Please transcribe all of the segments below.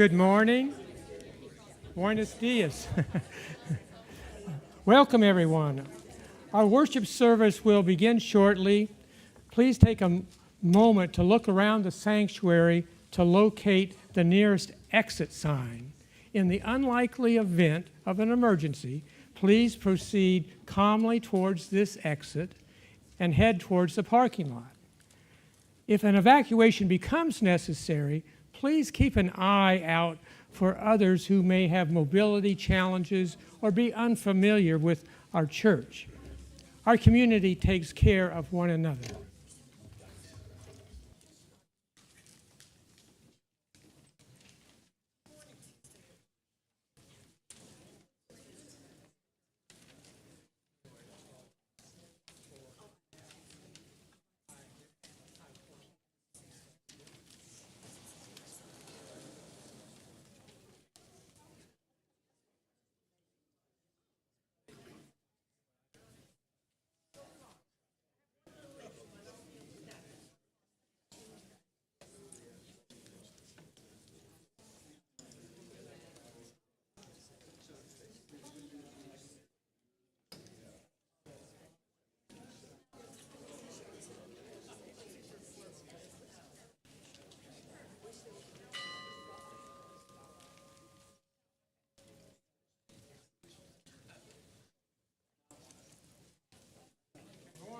Good morning. Buenos dias. Welcome, everyone. Our worship service will begin shortly. Please take a moment to look around the sanctuary to locate the nearest exit sign. In the unlikely event of an emergency, please proceed calmly towards this exit and head towards the parking lot. If an evacuation becomes necessary, please keep an eye out for others who may have mobility challenges or be unfamiliar with our church. Our community takes care of one another.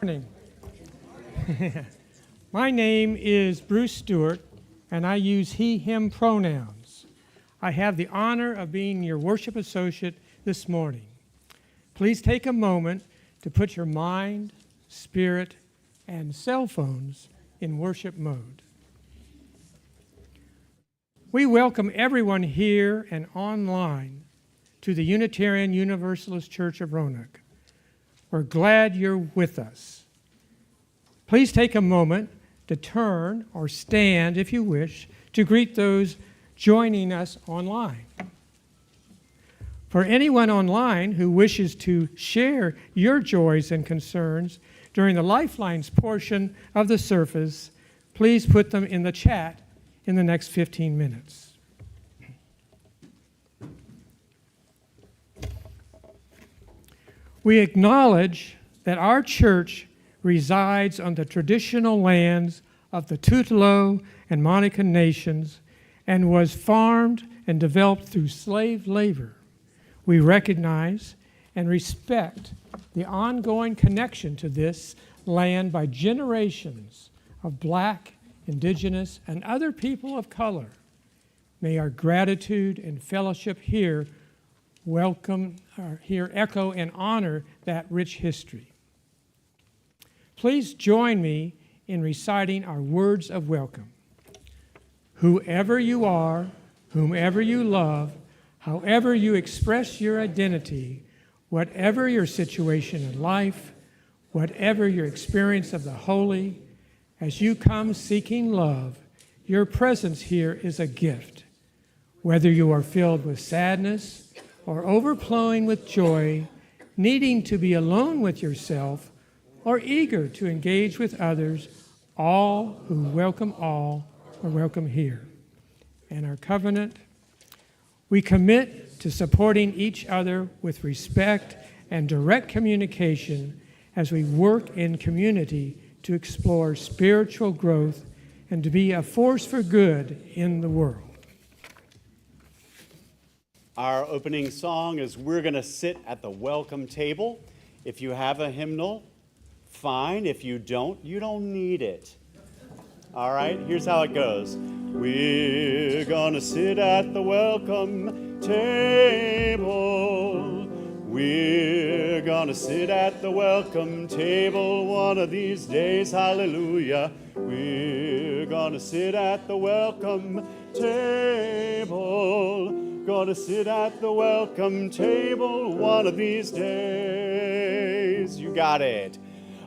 Morning. My name is Bruce Stewart, and I use he, him pronouns. I have the honor of being your worship associate this morning. Please take a moment to put your mind, spirit, and cell phones in worship mode. We welcome everyone here and online to the Unitarian Universalist Church of Roanoke. We're glad you're with us. Please take a moment to turn or stand, if you wish, to greet those joining us online. For anyone online who wishes to share your joys and concerns during the Lifelines portion of the service, please put them in the chat in the next 15 minutes. We acknowledge that our church resides on the traditional lands of the Tutelo and Monica nations and was farmed and developed through slave labor. We recognize and respect the ongoing connection to this land by generations of Black, Indigenous, and other people of color. May our gratitude and fellowship here echo and honor that rich history. Please join me in reciting our words of welcome. Whoever you are, whomever you love, however you express your identity, whatever your situation in life, whatever your experience of the holy, as you come seeking love, your presence here is a gift. Whether you are filled with sadness or overflowing with joy, needing to be alone with yourself, or eager to engage with others, all who welcome all are welcome here. And our covenant, we commit to supporting each other with respect and direct communication as we work in community to explore spiritual growth and to be a force for good in the world. Our opening song is We're Gonna Sit at the Welcome Table. If you have a hymnal, fine. If you don't need it. All right, here's how it goes. We're gonna sit at the welcome table. We're gonna sit at the welcome table one of these days, hallelujah. We're gonna sit at the welcome table. Gonna sit at the welcome table one of these days. You got it.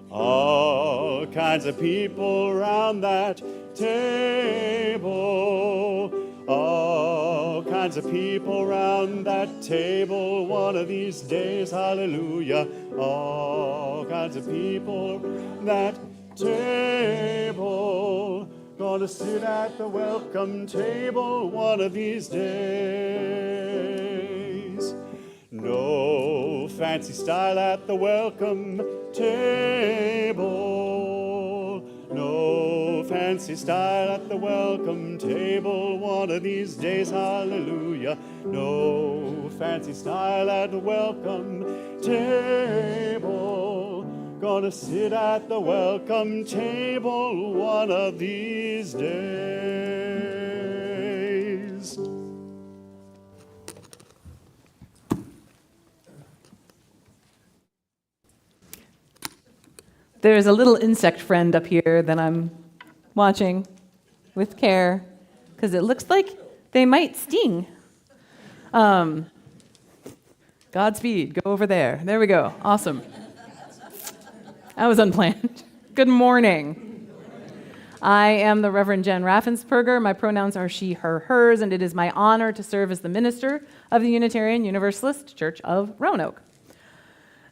All kinds of people around that table. All kinds of people around that table one of these days. Hallelujah. All kinds of people that table. Gonna sit at the welcome table one of these days. No fancy style at the welcome table. No fancy style at the welcome table one of these days. Hallelujah. No fancy style at the welcome table. Gonna sit at the welcome table one of these days. There's a little insect friend up here that I'm watching with care because it looks like they might sting. Godspeed, go over there. There we go. Awesome. That was unplanned. Good morning. I am the Reverend Jen Raffensperger. My pronouns are she, her, hers, and it is my honor to serve as the minister of the Unitarian Universalist Church of Roanoke.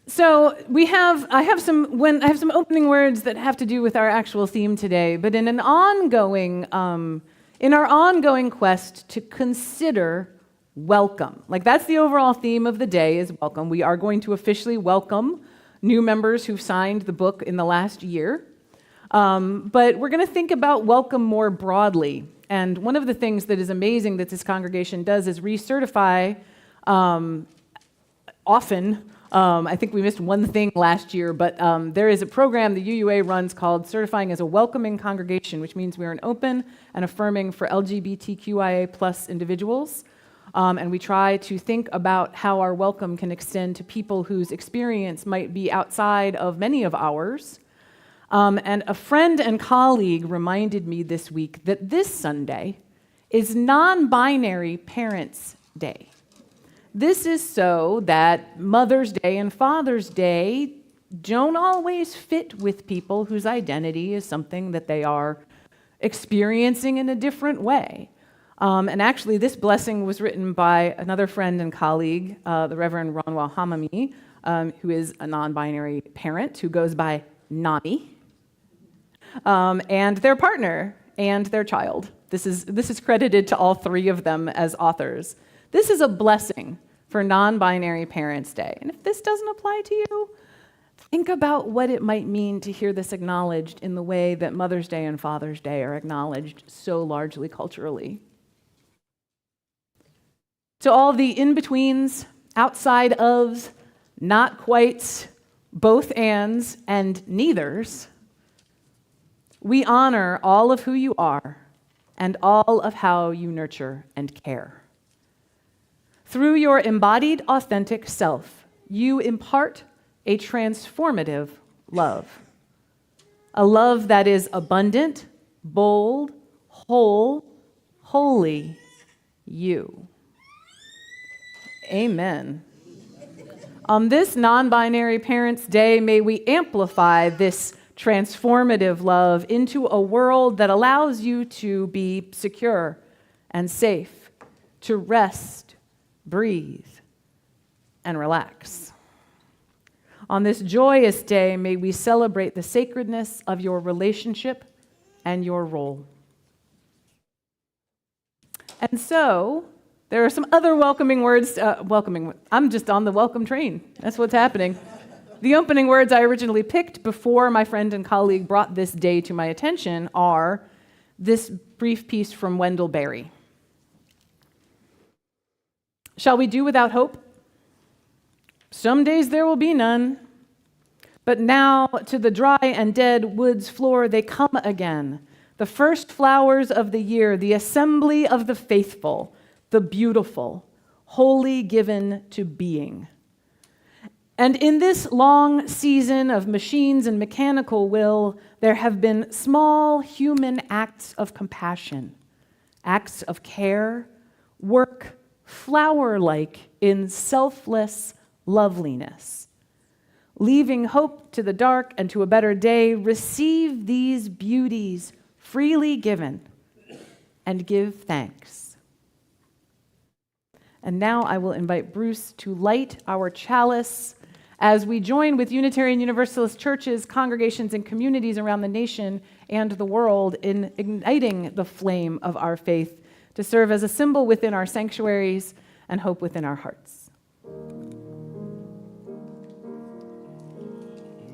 So I have some opening words that have to do with our actual theme today, but in our ongoing quest to consider welcome, like that's the overall theme of the day is welcome. We are going to officially welcome new members who've signed the book in the last year, but we're going to think about welcome more broadly. And one of the things that is amazing that this congregation does is recertify often. I think we missed one thing last year, but there is a program the UUA runs called Certifying as a Welcoming Congregation, which means we are an open and affirming for LGBTQIA plus individuals. And we try to think about how our welcome can extend to people whose experience might be outside of many of ours. And a friend and colleague reminded me this week that this Sunday is non-binary Parents' Day. This is so that Mother's Day and Father's Day don't always fit with people whose identity is something that they are experiencing in a different way. And actually, this blessing was written by another friend and colleague, the Reverend Ronwa Hamami, who is a non-binary parent who goes by Nami, and their partner and their child. This is credited to all three of them as authors. This is a blessing for non-binary Parents' Day. And if this doesn't apply to you, think about what it might mean to hear this acknowledged in the way that Mother's Day and Father's Day are acknowledged so largely culturally. To all the in-betweens, outside ofs, not quites, both ands, and neithers, we honor all of who you are and all of how you nurture and care. Through your embodied, authentic self, you impart a transformative love. A love that is abundant, bold, whole, holy, you. Amen. On this non-binary Parents' Day, may we amplify this transformative love into a world that allows you to be secure and safe, to rest, breathe, and relax. On this joyous day, may we celebrate the sacredness of your relationship and your role. And so, there are some other welcoming words. I'm just on the welcome train. That's what's happening. The opening words I originally picked before my friend and colleague brought this day to my attention are this brief piece from Wendell Berry. Shall we do without hope? Some days there will be none. But now to the dry and dead woods floor they come again, the first flowers of the year, the assembly of the faithful, the beautiful, wholly given to being. And in this long season of machines and mechanical will, there have been small human acts of compassion, acts of care, work flower-like in selfless loveliness. Leaving hope to the dark and to a better day, receive these beauties freely given and give thanks. And now I will invite Bruce to light our chalice as we join with Unitarian Universalist churches, congregations, and communities around the nation and the world in igniting the flame of our faith to serve as a symbol within our sanctuaries and hope within our hearts.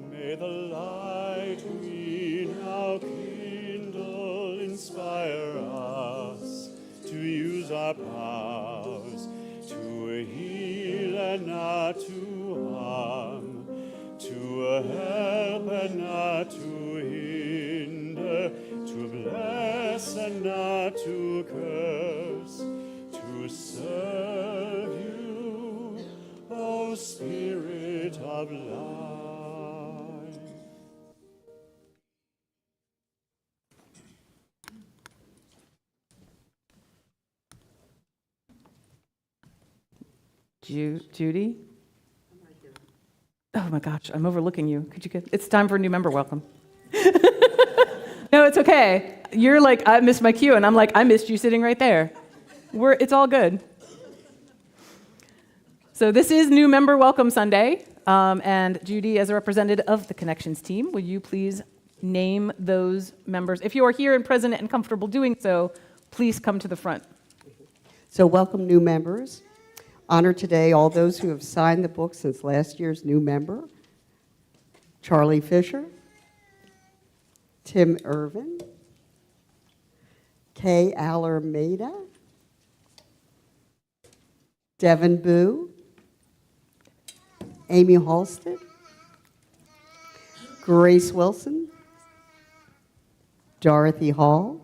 May the light we now kindle inspire us to use our powers to heal and not to harm, to help and not to hinder, to bless and not to curse, to serve you, O Spirit of life. Judy? Oh my gosh, I'm overlooking you. Could you get? It's time for a new member welcome. No, it's okay. You're like, I missed my cue, and I'm like, I missed you sitting right there. It's all good. So this is New Member Welcome Sunday, and Judy, as a representative of the Connections team, will you please name those members? If you are here and present and comfortable doing so, please come to the front. So welcome new members. Honor today all those who have signed the book since last year's new member. Charlie Fisher, Tim Irvin, Kay Alarmeda, Devin Boo, Amy Halstead, Grace Wilson, Dorothy Hall,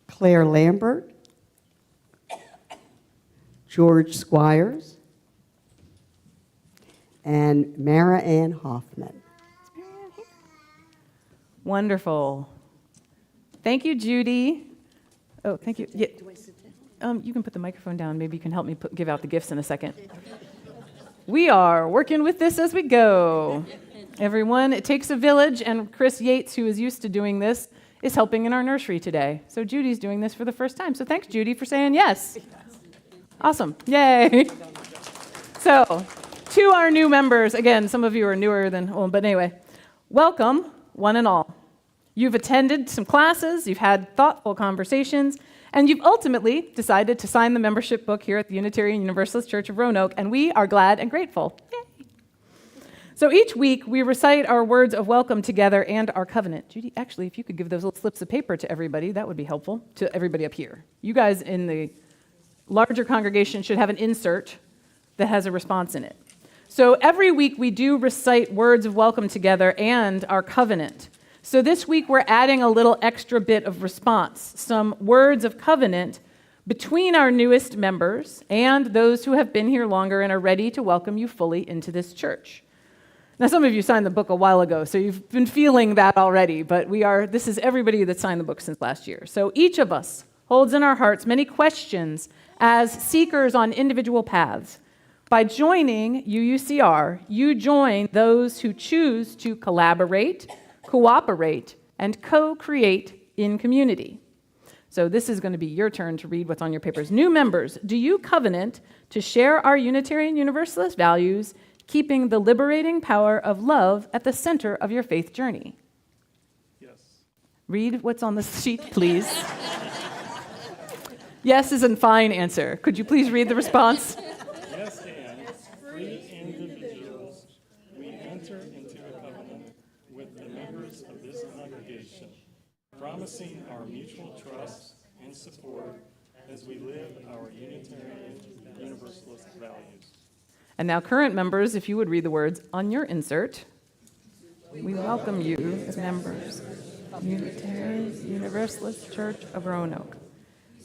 Claire Lambert, George Squires, and Mara Ann Hoffman. Wonderful. Thank you, Judy. Oh, thank you. Yeah. Do I sit down? You can put the microphone down. Maybe you can help me give out the gifts in a second. We are working with this as we go. Everyone, it takes a village, and Chris Yates, who is used to doing this, is helping in our nursery today. So Judy's doing this for the first time. So thanks, Judy, for saying yes. Awesome. Yay. So, to our new members, again, some of you are newer than, but anyway, welcome, one and all. You've attended some classes, you've had thoughtful conversations, and you've ultimately decided to sign the membership book here at the Unitarian Universalist Church of Roanoke, and we are glad and grateful. Yay. So each week, we recite our words of welcome together and our covenant. Judy, actually, if you could give those little slips of paper to everybody, that would be helpful, to everybody up here. You guys in the larger congregation should have an insert that has a response in it. So every week we do recite words of welcome together and our covenant. So this week we're adding a little extra bit of response, some words of covenant between our newest members and those who have been here longer and are ready to welcome you fully into this church. Now some of you signed the book a while ago, so you've been feeling that already, but this is everybody that signed the book since last year. So each of us holds in our hearts many questions as seekers on individual paths. By joining UUCR, you join those who choose to collaborate, cooperate, and co-create in community. So this is going to be your turn to read what's on your papers. New members, do you covenant to share our Unitarian Universalist values, keeping the liberating power of love at the center of your faith journey? Yes. Read what's on the sheet, please. Yes is a fine answer. Could you please read the response? Yes, and free individuals, we enter into a covenant with the members of this congregation, promising our mutual trust and support as we live our Unitarian Universalist values. And now, current members, if you would read the words on your insert. We welcome you as members of Unitarian Universalist Church of Roanoke.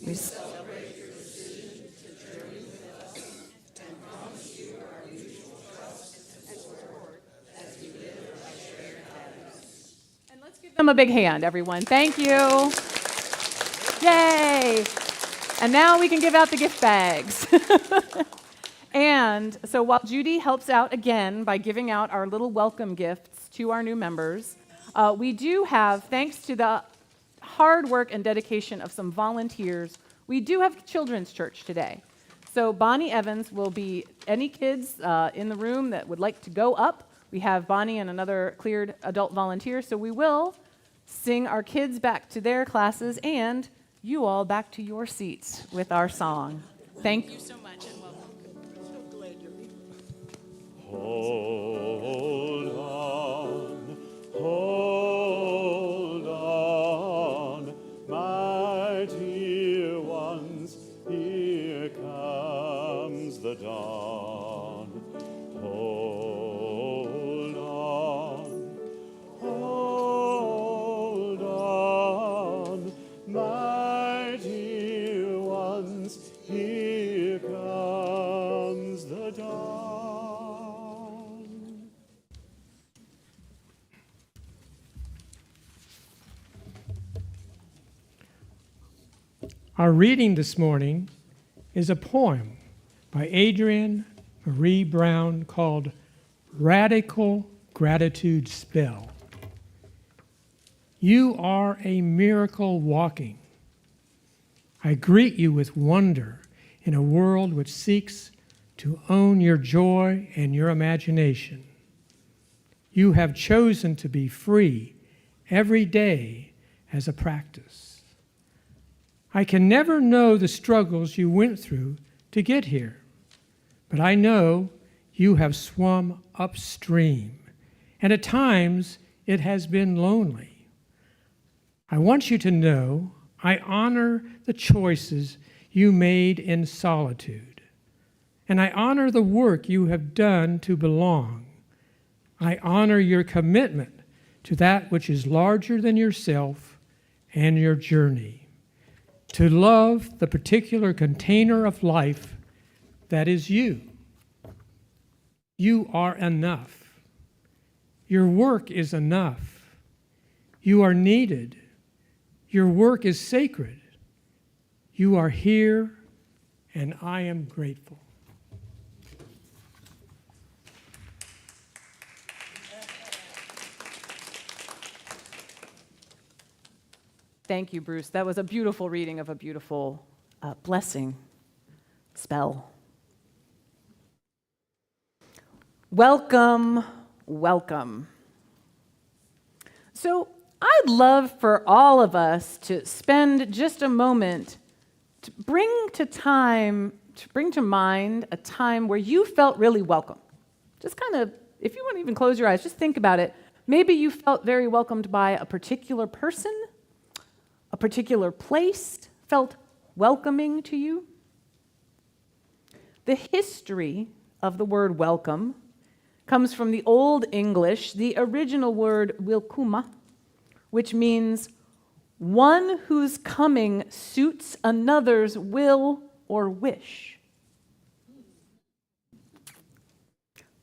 We celebrate your decision to journey with us and promise you our mutual trust and support as we live our shared values. And let's give them a big hand, everyone. Thank you. Yay! And now we can give out the gift bags. And so while Judy helps out again by giving out our little welcome gifts to our new members, we do have, thanks to the hard work and dedication of some volunteers, we do have children's church today. So Bonnie Evans will be, any kids in the room that would like to go up, we have Bonnie and another cleared adult volunteer, so we will sing our kids back to their classes and you all back to your seats with our song. Thank you so much and welcome. Hold on, my dear ones, here comes the dawn. Hold on, my dear ones, here comes the dawn. Our reading this morning is a poem by Adrienne Marie Brown called Radical Gratitude Spell. You are a miracle walking. I greet you with wonder in a world which seeks to own your joy and your imagination. You have chosen to be free every day as a practice. I can never know the struggles you went through to get here, but I know you have swum upstream, and at times it has been lonely. I want you to know I honor the choices you made in solitude, and I honor the work you have done to belong. I honor your commitment to that which is larger than yourself and your journey, to love the particular container of life that is you. You are enough. Your work is enough. You are needed. Your work is sacred. You are here, and I am grateful. Thank you, Bruce. That was a beautiful reading of a beautiful blessing spell. Welcome, welcome. So I'd love for all of us to spend just a moment to bring to mind a time where you felt really welcome. Just kind of, if you want to even close your eyes, just think about it. Maybe you felt very welcomed by a particular person, a particular place felt welcoming to you. The history of the word welcome comes from the Old English, the original word wilkuma, which means one whose coming suits another's will or wish.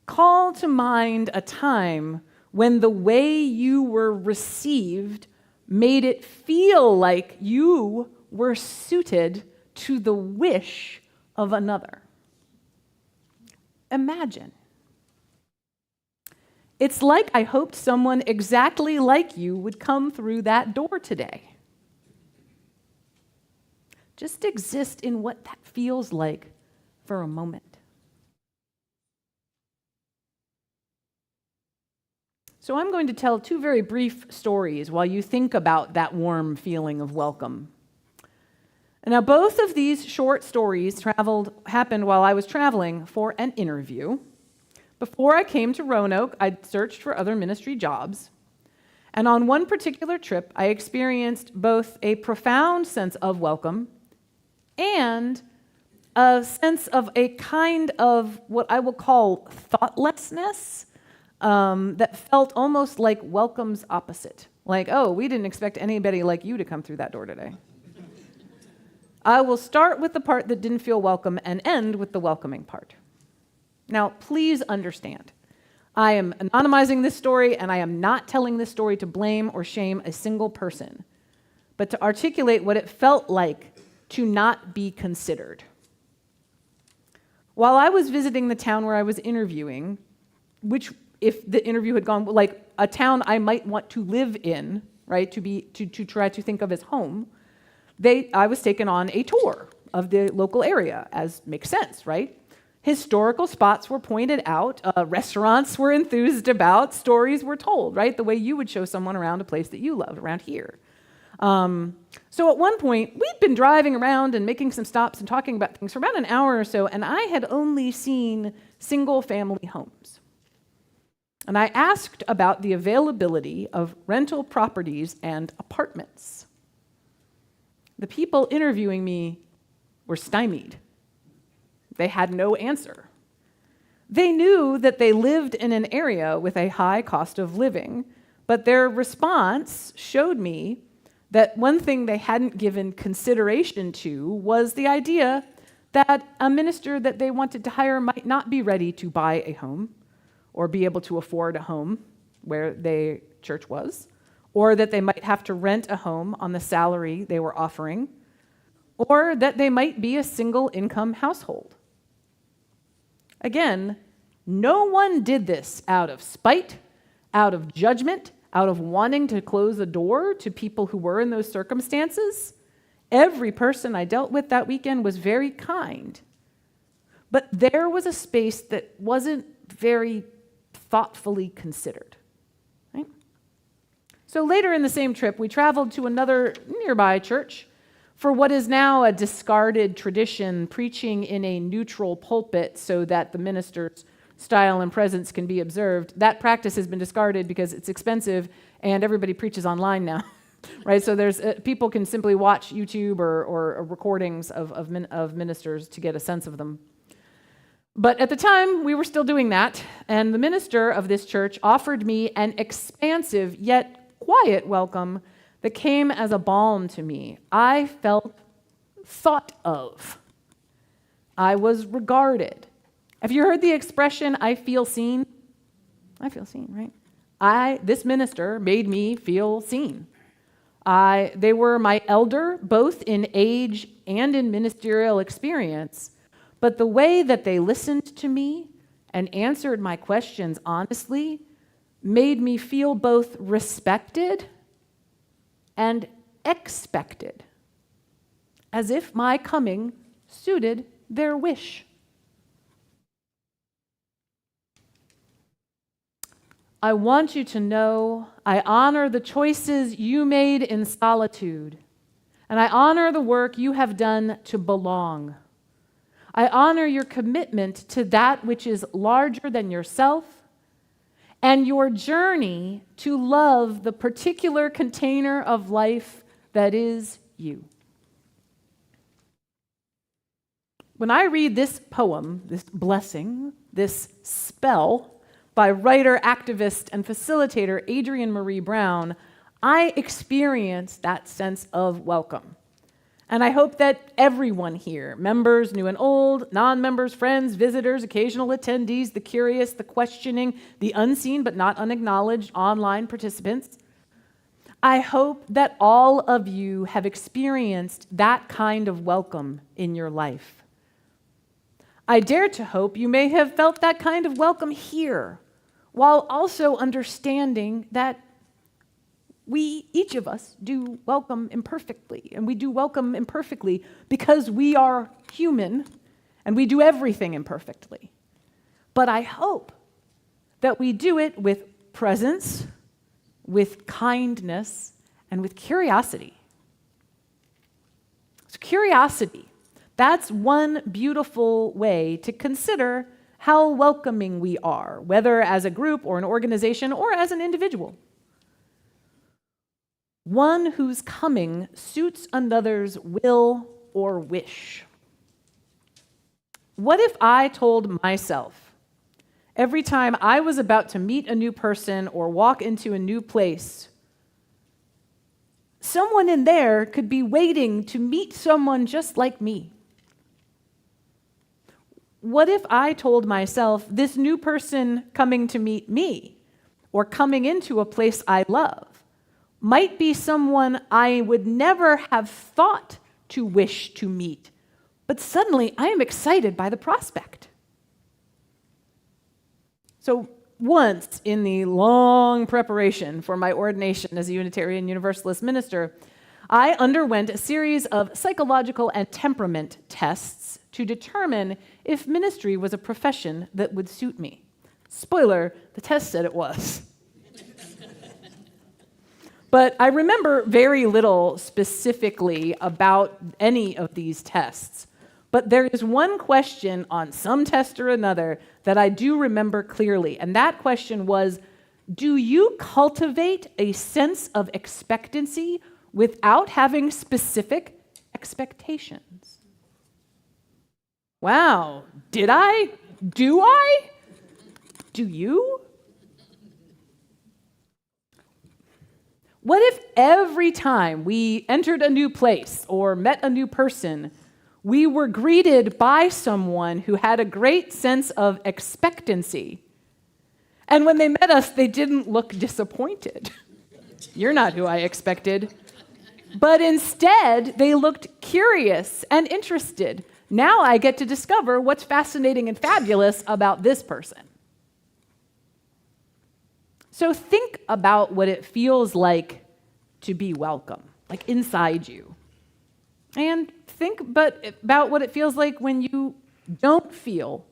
Call to mind a time when the way you were received made it feel like you were suited to the wish of another. Imagine. It's like I hoped someone exactly like you would come through that door today. Just exist in what that feels like for a moment. So I'm going to tell two very brief stories while you think about that warm feeling of welcome. And now both of these short stories happened while I was traveling for an interview. Before I came to Roanoke, I'd searched for other ministry jobs. And on one particular trip, I experienced both a profound sense of welcome and a sense of a kind of what I will call thoughtlessness that felt almost like welcome's opposite. Like, oh, we didn't expect anybody like you to come through that door today. I will start with the part that didn't feel welcome and end with the welcoming part. Now, please understand, I am anonymizing this story, and I am not telling this story to blame or shame a single person, but to articulate what it felt like to not be considered. While I was visiting the town where I was interviewing, which if the interview had gone like a town I might want to live in, right, to try to think of as home, I was taken on a tour of the local area, as makes sense, right? Historical spots were pointed out, restaurants were enthused about, stories were told, right? The way you would show someone around a place that you love around here. So at one point, we'd been driving around and making some stops and talking about things for about an hour or so, and I had only seen single-family homes. And I asked about the availability of rental properties and apartments. The people interviewing me were stymied. They had no answer. They knew that they lived in an area with a high cost of living, but their response showed me that one thing they hadn't given consideration to was the idea that a minister that they wanted to hire might not be ready to buy a home or be able to afford a home where their church was, or that they might have to rent a home on the salary they were offering, or that they might be a single-income household. Again, no one did this out of spite, out of judgment, out of wanting to close the door to people who were in those circumstances. Every person I dealt with that weekend was very kind. But there was a space that wasn't very thoughtfully considered. Right? So later in the same trip, we traveled to another nearby church for what is now a discarded tradition, preaching in a neutral pulpit so that the minister's style and presence can be observed. That practice has been discarded because it's expensive and everybody preaches online now, right? So there's people can simply watch YouTube or recordings of ministers to get a sense of them. But at the time, we were still doing that, and the minister of this church offered me an expansive yet quiet welcome that came as a balm to me. I felt thought of. I was regarded. Have you heard the expression, I feel seen? I feel seen, right? This minister made me feel seen. They were my elder, both in age and in ministerial experience, but the way that they listened to me and answered my questions honestly made me feel both respected and expected, as if my coming suited their wish. I want you to know I honor the choices you made in solitude, and I honor the work you have done to belong. I honor your commitment to that which is larger than yourself and your journey to love the particular container of life that is you. When I read this poem, this blessing, this spell by writer, activist, and facilitator Adrienne Marie Brown, I experience that sense of welcome. And I hope that everyone here, members, new and old, non-members, friends, visitors, occasional attendees, the curious, the questioning, the unseen but not unacknowledged online participants, I hope that all of you have experienced that kind of welcome in your life. I dare to hope you may have felt that kind of welcome here, while also understanding that we, each of us, do welcome imperfectly. And we do welcome imperfectly because we are human and we do everything imperfectly. But I hope that we do it with presence, with kindness, and with curiosity. So curiosity, that's one beautiful way to consider how welcoming we are, whether as a group or an organization or as an individual. One whose coming suits another's will or wish. What if I told myself, every time I was about to meet a new person or walk into a new place, someone in there could be waiting to meet someone just like me? What if I told myself, this new person coming to meet me or coming into a place I love might be someone I would never have thought to wish to meet, but suddenly I am excited by the prospect? So once in the long preparation for my ordination as a Unitarian Universalist minister, I underwent a series of psychological and temperament tests to determine if ministry was a profession that would suit me. Spoiler, the test said it was. But I remember very little specifically about any of these tests. But there is one question on some test or another that I do remember clearly, and that question was, do you cultivate a sense of expectancy without having specific expectations? Wow, did I? Do I? Do you? What if every time we entered a new place or met a new person, we were greeted by someone who had a great sense of expectancy, and when they met us, they didn't look disappointed? You're not who I expected. But instead, they looked curious and interested. Now I get to discover what's fascinating and fabulous about this person. So think about what it feels like to be welcome, like inside you. And think about what it feels like when you don't feel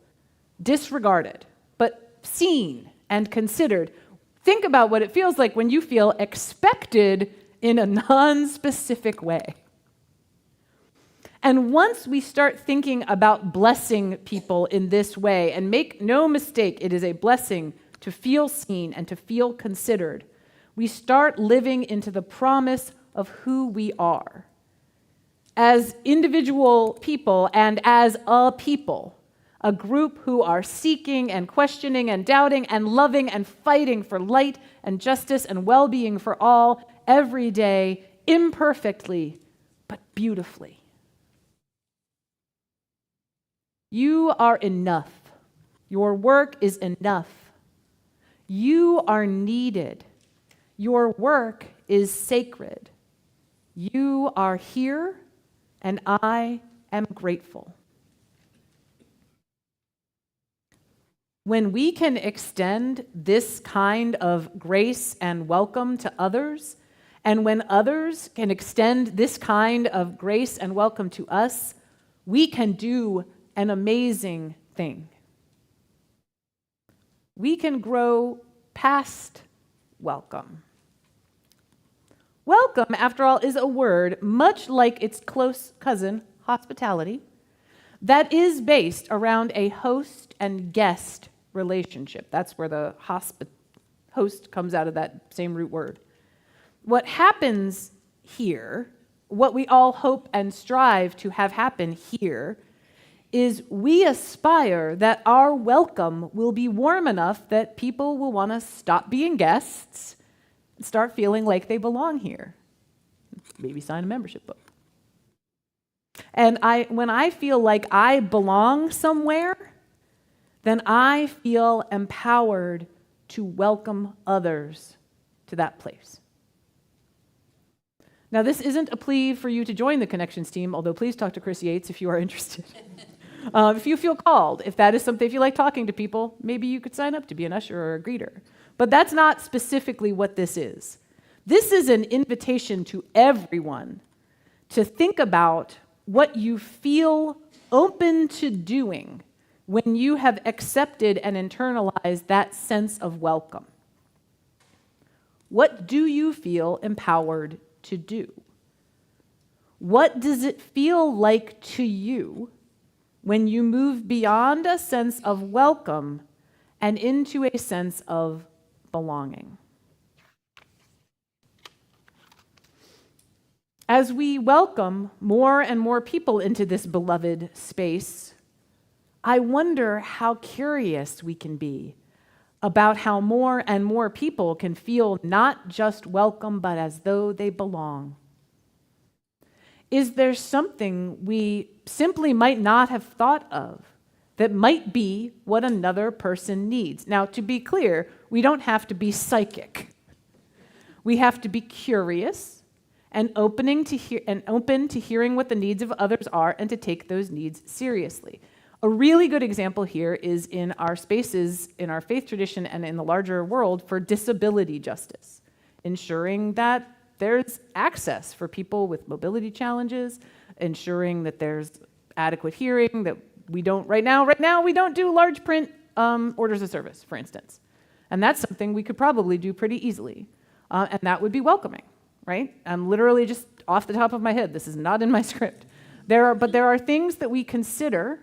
disregarded, but seen and considered. Think about what it feels like when you feel expected in a non-specific way. And once we start thinking about blessing people in this way, and make no mistake, it is a blessing to feel seen and to feel considered, we start living into the promise of who we are. As individual people and as a people, a group who are seeking and questioning and doubting and loving and fighting for light and justice and well-being for all every day, imperfectly, but beautifully. You are enough. Your work is enough. You are needed. Your work is sacred. You are here, and I am grateful. When we can extend this kind of grace and welcome to others, and when others can extend this kind of grace and welcome to us, we can do an amazing thing. We can grow past welcome. Welcome, after all, is a word, much like its close cousin, hospitality, that is based around a host and guest relationship. That's where the host comes out of that same root word. What happens here, what we all hope and strive to have happen here, is we aspire that our welcome will be warm enough that people will want to stop being guests and start feeling like they belong here. Maybe sign a membership book. And when I feel like I belong somewhere, then I feel empowered to welcome others to that place. Now, this isn't a plea for you to join the Connections team, although please talk to Chris Yates if you are interested. If you feel called, if that is something, if you like talking to people, maybe you could sign up to be an usher or a greeter. But that's not specifically what this is. This is an invitation to everyone to think about what you feel open to doing when you have accepted and internalized that sense of welcome. What do you feel empowered to do? What does it feel like to you when you move beyond a sense of welcome and into a sense of belonging? As we welcome more and more people into this beloved space, I wonder how curious we can be about how more and more people can feel not just welcome, but as though they belong. Is there something we simply might not have thought of that might be what another person needs? Now, to be clear, we don't have to be psychic. We have to be curious and open to hearing what the needs of others are and to take those needs seriously. A really good example here is in our spaces, in our faith tradition, and in the larger world for disability justice, ensuring that there's access for people with mobility challenges, ensuring that there's adequate hearing, that we don't, right now we don't do large print orders of service, for instance. And that's something we could probably do pretty easily. And that would be welcoming, right? I'm literally just off the top of my head. This is not in my script. But there are things that we consider.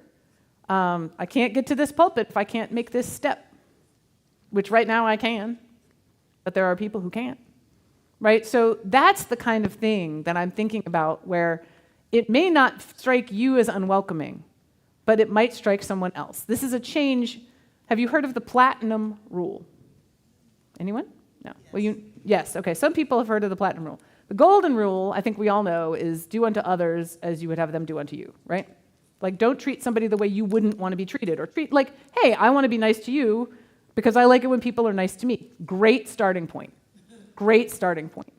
I can't get to this pulpit if I can't make this step, which right now I can, but there are people who can't, right? So that's the kind of thing that I'm thinking about, where it may not strike you as unwelcoming, but it might strike someone else. This is a change. Have you heard of the platinum rule? Anyone? No. Well, yes. Okay. Some people have heard of the platinum rule. The golden rule, I think we all know, is do unto others as you would have them do unto you, right? Like, don't treat somebody the way you wouldn't want to be treated, or treat like, hey, I want to be nice to you because I like it when people are nice to me. Great starting point. Great starting point.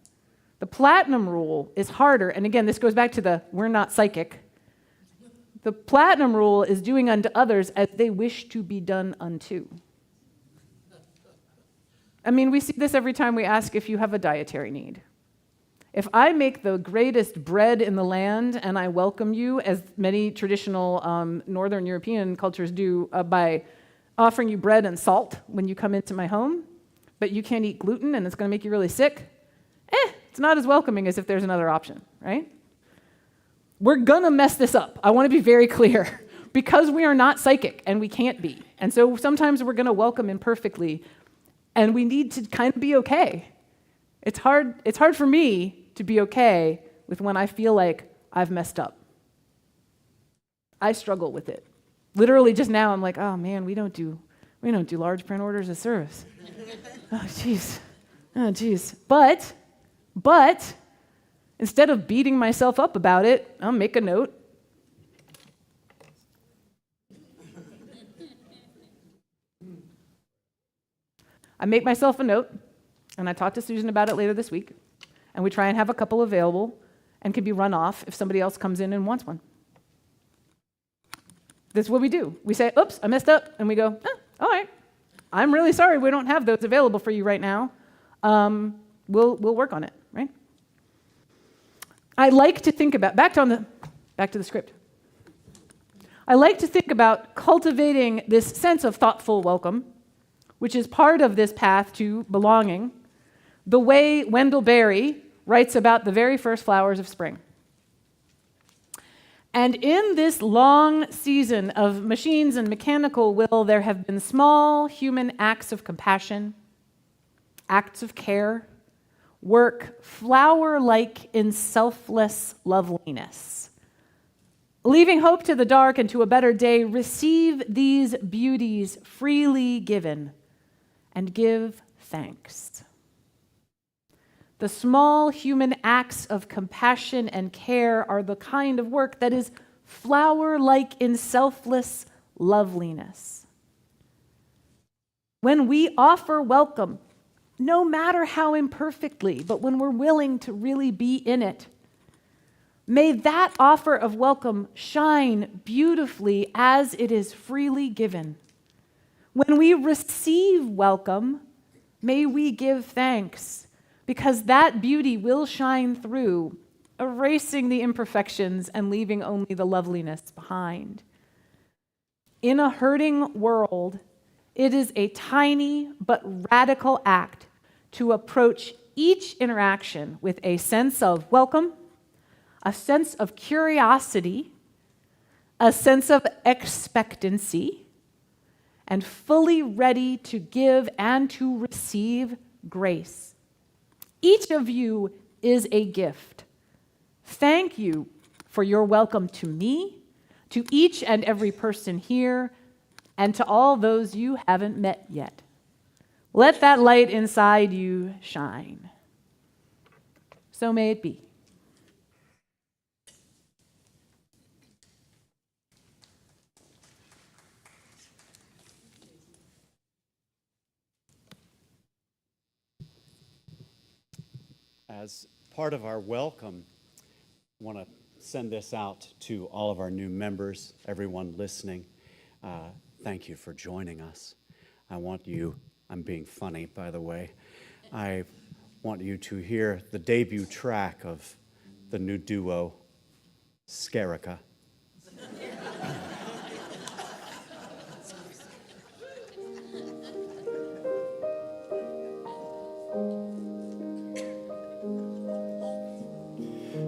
The platinum rule is harder, and again, this goes back to the we're not psychic. The platinum rule is doing unto others as they wish to be done unto. I mean, we see this every time we ask if you have a dietary need. If I make the greatest bread in the land and I welcome you, as many traditional Northern European cultures do, by offering you bread and salt when you come into my home, but you can't eat gluten and it's going to make you really sick, it's not as welcoming as if there's another option, right? We're going to mess this up. I want to be very clear, because we are not psychic and we can't be. And so sometimes we're going to welcome imperfectly, and we need to kind of be okay. It's hard for me to be okay with when I feel like I've messed up. I struggle with it. Literally just now I'm like, oh man, we don't do large print orders of service. Oh jeez. But instead of beating myself up about it, I'll make a note. I make myself a note, and I talk to Susan about it later this week, and we try and have a couple available and can be run off if somebody else comes in and wants one. This is what we do. We say, oops, I messed up, and we go, all right, I'm really sorry we don't have those available for you right now. We'll work on it, right? I like to think about, back to the script. I like to think about cultivating this sense of thoughtful welcome, which is part of this path to belonging, the way Wendell Berry writes about the very first flowers of spring. And in this long season of machines and mechanical will, there have been small human acts of compassion, acts of care, work flower-like in selfless loveliness. Leaving hope to the dark and to a better day, receive these beauties freely given and give thanks. The small human acts of compassion and care are the kind of work that is flower-like in selfless loveliness. When we offer welcome, no matter how imperfectly, but when we're willing to really be in it, may that offer of welcome shine beautifully as it is freely given. When we receive welcome, may we give thanks, because that beauty will shine through, erasing the imperfections and leaving only the loveliness behind. In a hurting world, it is a tiny but radical act to approach each interaction with a sense of welcome, a sense of curiosity, a sense of expectancy, and fully ready to give and to receive grace. Each of you is a gift. Thank you for your welcome to me, to each and every person here, and to all those you haven't met yet. Let that light inside you shine. So may it be. As part of our welcome, I want to send this out to all of our new members, everyone listening. Thank you for joining us. I'm being funny, by the way. I want you to hear the debut track of the new duo, Scarica.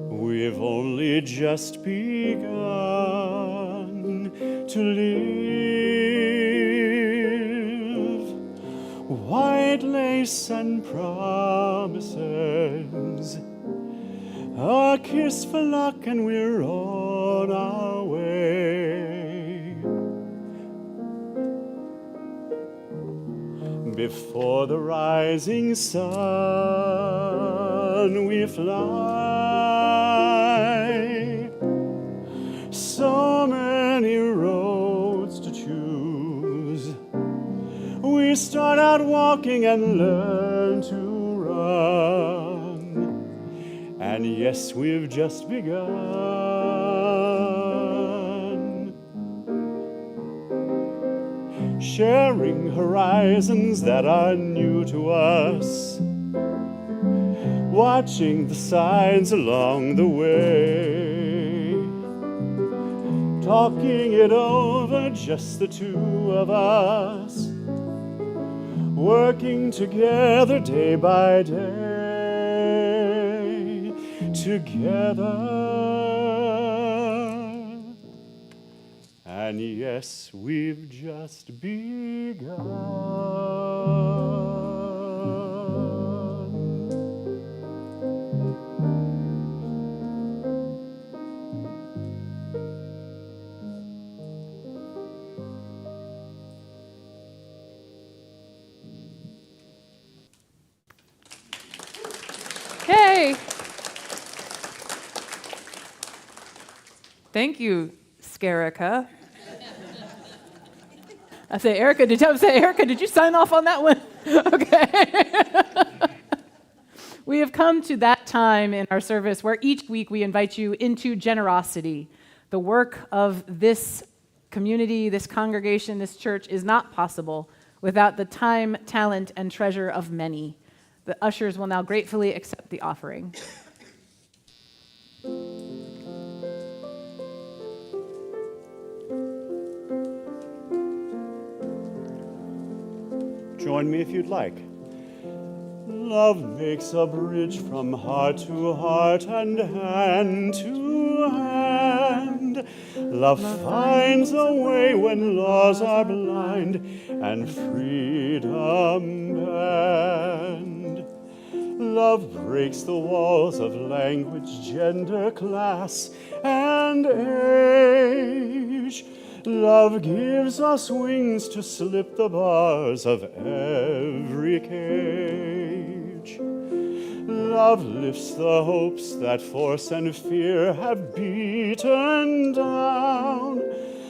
We've only just begun to live. White lace and promises, a kiss for luck, and we're on our way. Before the rising sun we fly. So many roads to choose. We start out walking and learn to run. And yes, we've just begun. Sharing horizons that are new to us. Watching the signs along the way. Talking it over, just the two of us. Working together day by day. Together. And yes, we've just begun. Hey! Thank you, Scarica. I say, Erica, did you sign off on that one? Okay. We have come to that time in our service where each week we invite you into generosity. The work of this community, this congregation, this church is not possible without the time, talent, and treasure of many. The ushers will now gratefully accept the offering. Join me if you'd like. Love makes a bridge from heart to heart and hand to hand. Love finds a way when laws are blind and freedom banned. Love breaks the walls of language, gender, class, and age. Love gives us wings to slip the bars of every cage. Love lifts the hopes that force and fear have beaten down.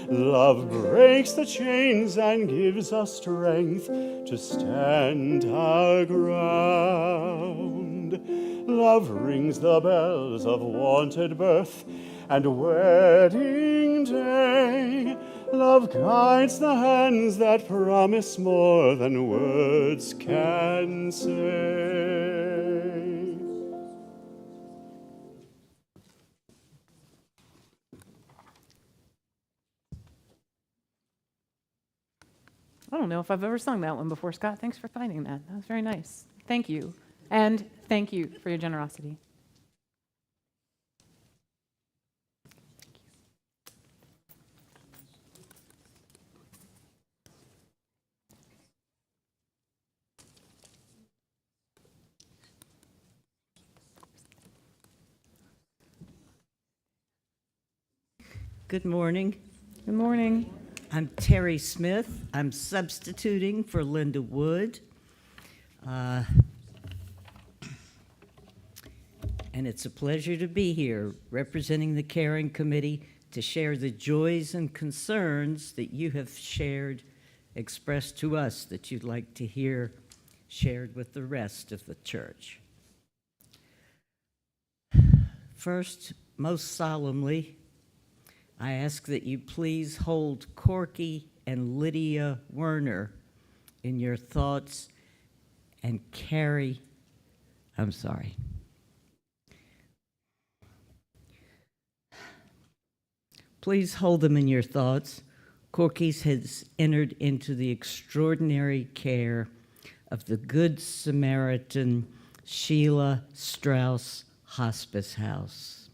Love breaks the chains and gives us strength to stand our ground. Love rings the bells of wanted birth and wedding day. Love guides the hands that promise more than words can say. I don't know if I've ever sung that one before, Scott. Thanks for finding that. That was very nice. Thank you. And thank you for your generosity. Good morning. Good morning. I'm Terry Smith. I'm substituting for Linda Wood. And it's a pleasure to be here representing the Caring Committee to share the joys and concerns that you have shared, expressed to us that you'd like to hear shared with the rest of the church. First, most solemnly, I ask that you please hold Corky and Lydia Werner in your thoughts and carry I'm sorry. Please hold them in your thoughts. Corky's has entered into the extraordinary care of the Good Samaritan Sheila Strauss Hospice House.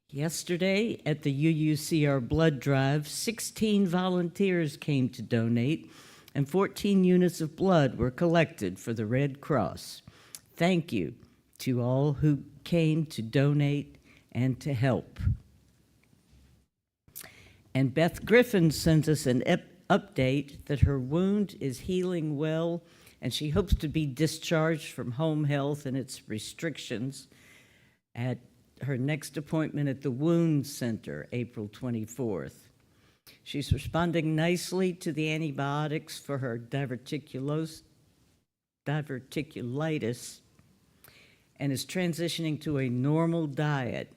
Yesterday at the UUCR blood drive, 16 volunteers came to donate and 14 units of blood were collected for the Red Cross. Thank you to all who came to donate and to help. And Beth Griffin sends us an update that her wound is healing well and she hopes to be discharged from home health and its restrictions at her next appointment at the Wound Center, April 24th. She's responding nicely to the antibiotics for her diverticulitis and is transitioning to a normal diet.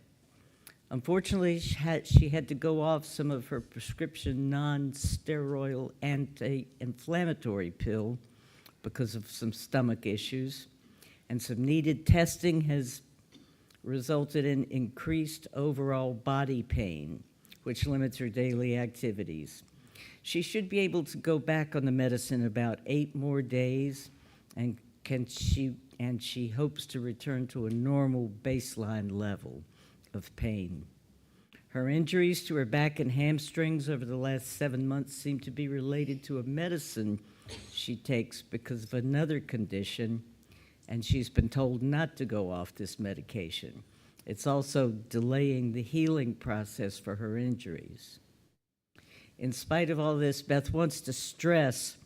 Unfortunately, she had to go off some of her prescription non-steroidal anti-inflammatory pill because of some stomach issues, and some needed testing has resulted in increased overall body pain, which limits her daily activities. She should be able to go back on the medicine about 8 more days, and she hopes to return to a normal baseline level of pain. Her injuries to her back and hamstrings over the last 7 months seem to be related to a medicine she takes because of another condition, and she's been told not to go off this medication. It's also delaying the healing process for her injuries. In spite of all this, Beth wants to stress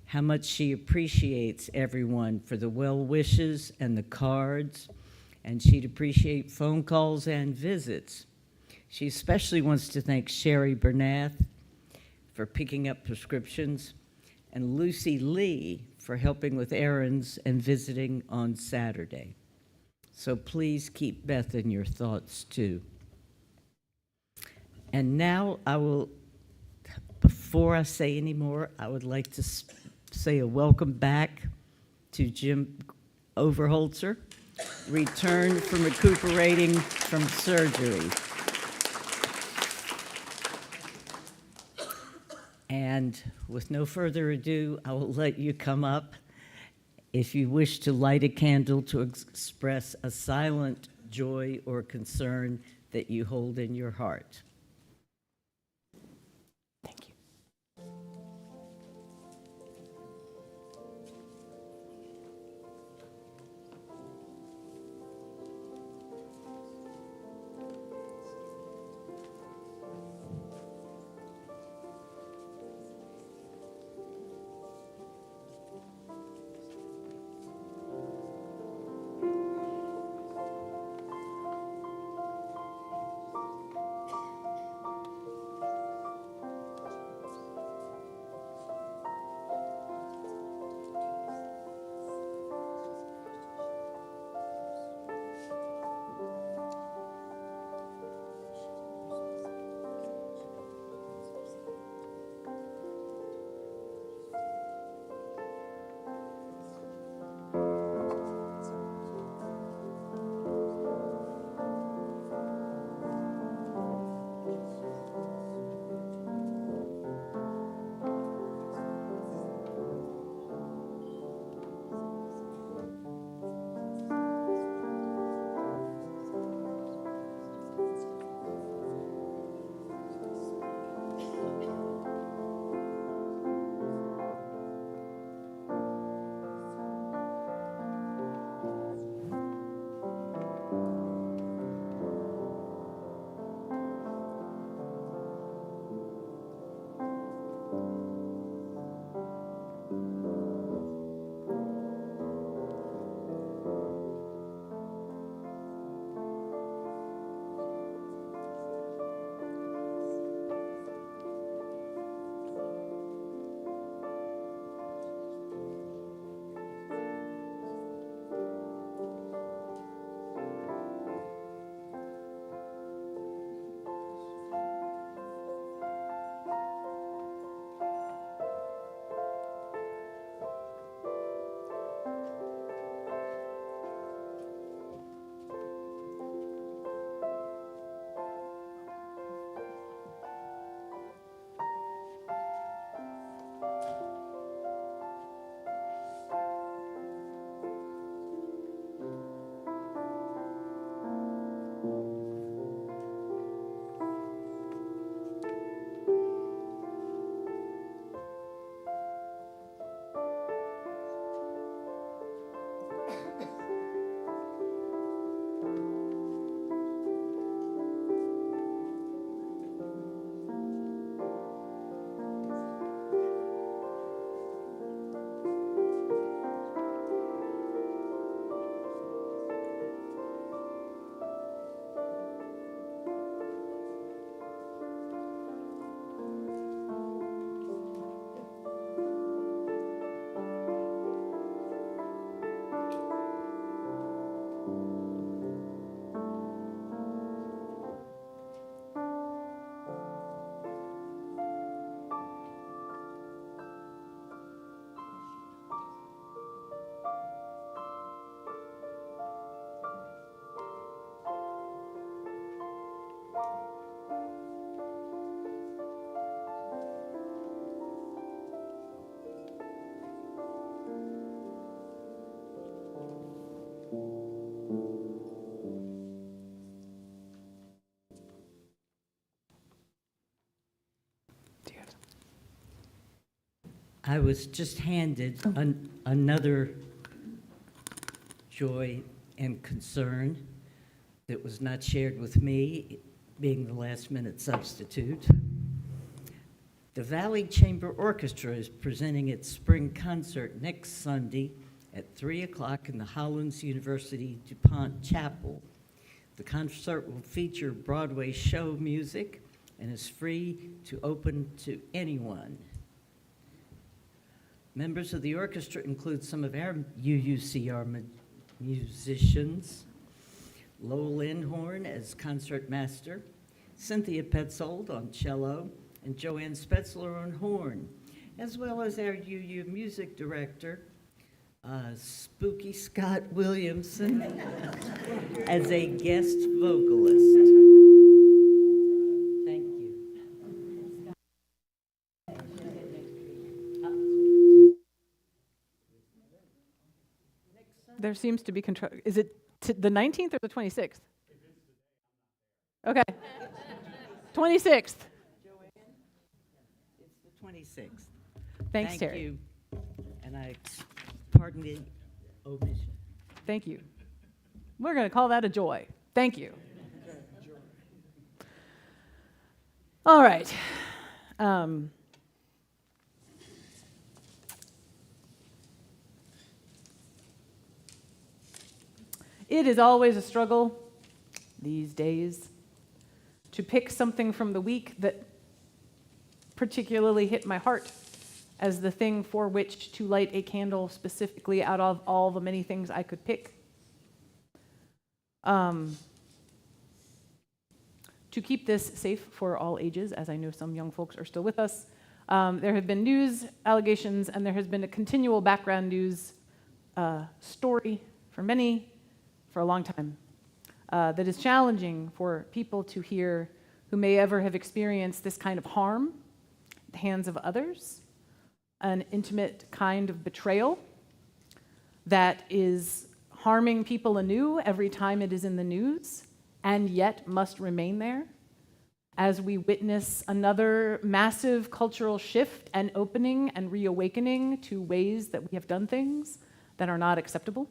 how much she appreciates everyone for the well wishes and the cards, and she'd appreciate phone calls and visits. She especially wants to thank Sherry Bernath for picking up prescriptions and Lucy Lee for helping with errands and visiting on Saturday. So please keep Beth in your thoughts too. And now before I say any more, I would like to say a welcome back to Jim Overholzer, returned from recuperating from surgery. And with no further ado, I will let you come up if you wish to light a candle to express a silent joy or concern that you hold in your heart. Thank you. I was just handed another joy and concern that was not shared with me, being the last-minute substitute. The Valley Chamber Orchestra is presenting its spring concert next Sunday at 3 o'clock in the Hollins University DuPont Chapel. The concert will feature Broadway show music and is free to open to anyone. Members of the orchestra include some of our UUCR musicians, Lowell Lindhorn as concertmaster, Cynthia Petzold on cello, and Joanne Spetzler on horn, as well as our UU music director, Spooky Scott Williamson, as a guest vocalist. Thank you. There seems to be control. Is it the 19th or the 26th? Okay. 26th. It's the 26th. Thanks, Thank Terry. you. And I pardon the omission. Thank you. We're going to call that a joy. Thank you. All right. It is always a struggle these days to pick something from the week that particularly hit my heart as the thing for which to light a candle specifically out of all the many things I could pick. To keep this safe for all ages, as I know some young folks are still with us, there have been news allegations and there has been a continual background news story for a long time, that is challenging for people to hear who may ever have experienced this kind of harm at the hands of others, an intimate kind of betrayal that is harming people anew every time it is in the news, and yet must remain there as we witness another massive cultural shift and opening and reawakening to ways that we have done things that are not acceptable.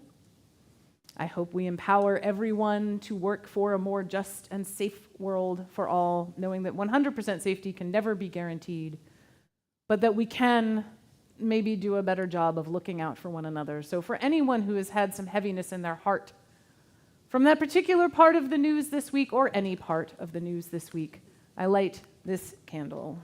I hope we empower everyone to work for a more just and safe world for all, knowing that 100% safety can never be guaranteed, but that we can maybe do a better job of looking out for one another. So for anyone who has had some heaviness in their heart from that particular part of the news this week, or any part of the news this week, I light this candle.